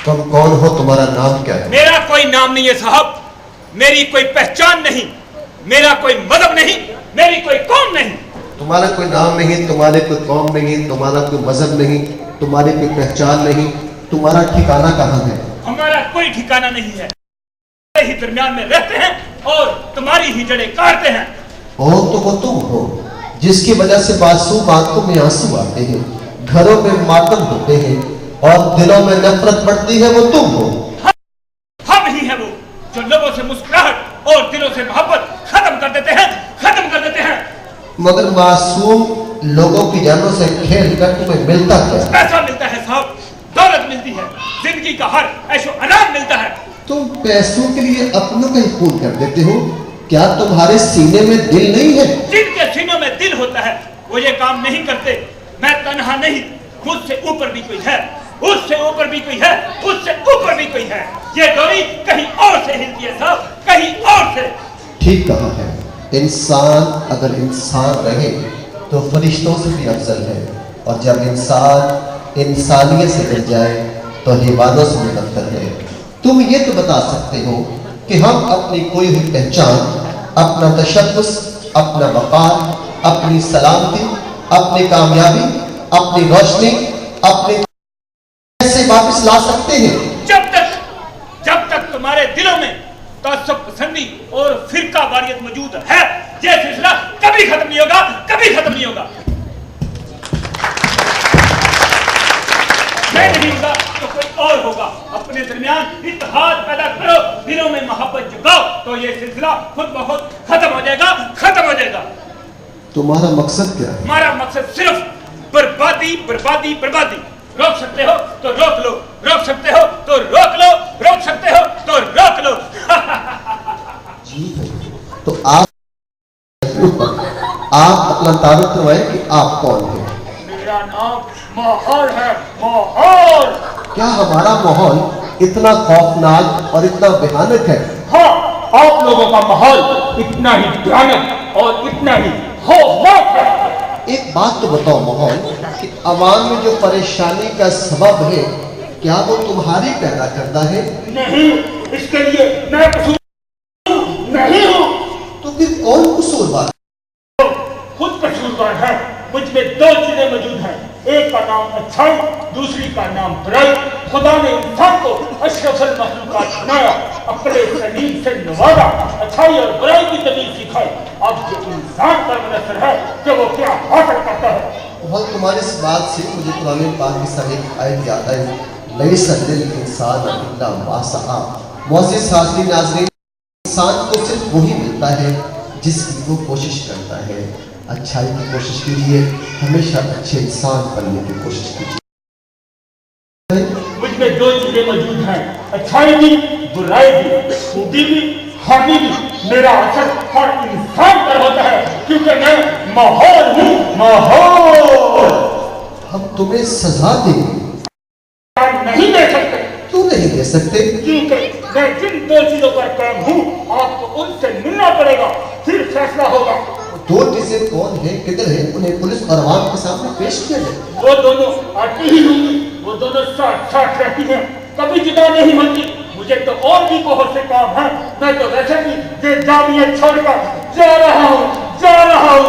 तुम कौन हो, तुम्हारा नाम क्या है? मेरा कोई नाम नहीं है साहब, मेरी कोई पहचान नहीं, मेरा कोई मजहब नहीं, मेरी कोई कौम नहीं। तुम्हारा कोई नाम नहीं, तुम्हारे कोई कौम नहीं, तुम्हारा कोई मजहब नहीं, तुम्हारी कोई पहचान नहीं, तुम्हारा ठिकाना कहाँ है? हमारा कोई ठिकाना नहीं है, ही दरमियान में रहते हैं और तुम्हारी ही जड़ें काटते हैं। और तो वो तुम हो जिसकी वजह से मासूम आंखों में आंसू आते हैं, घरों में मातम होते हैं और दिलों में नफरत बढ़ती है, वो तुम हो। हम ही हैं वो जो लोगों से मुस्कुराहट और दिलों से मोहब्बत खत्म कर देते हैं, खत्म कर देते हैं। मगर मासूम लोगों की जानों से खेल कर तुम्हें मिलता क्या? पैसा मिलता है साहब, दौलत मिलती है, जिंदगी का हर ऐशो आराम मिलता है। तुम पैसों के लिए अपनों का ही खून कर देते हो, क्या तुम्हारे सीने में दिल नहीं है? जिनके सीनों में दिल होता है वो ये काम नहीं करते। मैं तन्हा नहीं, मुझसे ऊपर भी कोई है, उससे ऊपर भी कोई है, उससे ऊपर भी कोई है। ये डोरी कहीं और से हिलती है साहब, कहीं और से। ठीक कहा है, इंसान अगर इंसान रहे तो फरिश्तों से भी अफजल है, और जब इंसान इंसानियत से गिर जाए तो हैवानों से भी बदतर है। तुम ये तो बता सकते हो कि हम अपनी कोई हुई पहचान, अपना तशख्खुस, अपना वक़ार, अपनी सलामती, अपनी कामयाबी, अपनी रोशनी, अपने कैसे वापस ला सकते हैं? जब तक तुम्हारे दिलों में तासुब पसंदी और फिरका वारियत मौजूद है, ये सिलसिला कभी खत्म नहीं होगा, कभी खत्म नहीं होगा। मैं नहीं होगा तो कोई और होगा। अपने दरमियान इत्तेहाद पैदा करो, दिलों में मोहब्बत जगाओ, तो ये सिलसिला खुद ब खुद खत्म हो जाएगा, खत्म हो जाएगा। तुम्हारा मकसद क्या है? हमारा मकसद सिर्फ बर्बादी, बर्बादी, बर्बादी। रोक सकते हो तो रोक लो, रोक सकते हो तो रोक लो, रोक सकते हो तो रोक लो। जी तो आप अपना तारुफ करवाएं कि आप कौन हैं? मेरा नाम माहौल है, माहौल। क्या हमारा माहौल इतना खौफनाक और इतना भयानक है? हाँ, आप लोगों का माहौल इतना ही भयानक और इतना ही खौफनाक है। एक बात तो बताओ माहौल, कि अवाम में जो परेशानी का सबब है, क्या वो तुम्हारी पैदा करता है? नहीं, इसके लिए मैं कसूर नहीं हूँ। तो फिर कौन कसूरवार? खुद कसूरवार है। मुझ में दो चीजें मौजूद हैं, एक का नाम अच्छाई, दूसरी का नाम बुराई। खुदा ने इंसान को अशरफुल मखलूकात बनाया, अक्ल सलीम से नवाजा, अच्छाई और बुराई की तमीज सिखाई। अब जो इंसान पर मुनहसर है कि वो क्या हासिल करता है। बहुत तुम्हारी इस बात से मुझे कुरान पाक की साहिब आयत याद आई, लैसा लिल इंसान इल्ला मा सआ। मुअज़्ज़िज़ हाज़रीन नाज़रीन, इंसान को सिर्फ वही मिलता है जिसकी वो कोशिश करता है। अच्छाई की कोशिश कीजिए, हमेशा अच्छे इंसान बनने की कोशिश कीजिए। मुझ में दो चीजें मौजूद हैं, अच्छाई भी, बुराई भी, खूबी भी, खामी भी। मेरा असर हर इंसान पर होता है, क्योंकि मैं माहौल हूँ, माहौल। हम तुम्हें सजा देंगे। नहीं दे सकते। क्यों नहीं दे सकते? क्योंकि मैं जिन दो चीजों पर कायम हूँ, आपको उनसे मिलना पड़ेगा, फिर फैसला होगा। दो चीजें कौन है, किधर है, उन्हें पुलिस और आवाम के सामने पेश किया जाए। वो दोनों आती ही होंगी, वो दोनों साथ साथ रहती हैं, कभी जुदा नहीं होती। मुझे तो और भी बहुत से काम है, मैं तो वैसे भी ये जामिया छोड़कर जा रहा हूँ, जा रहा हूँ।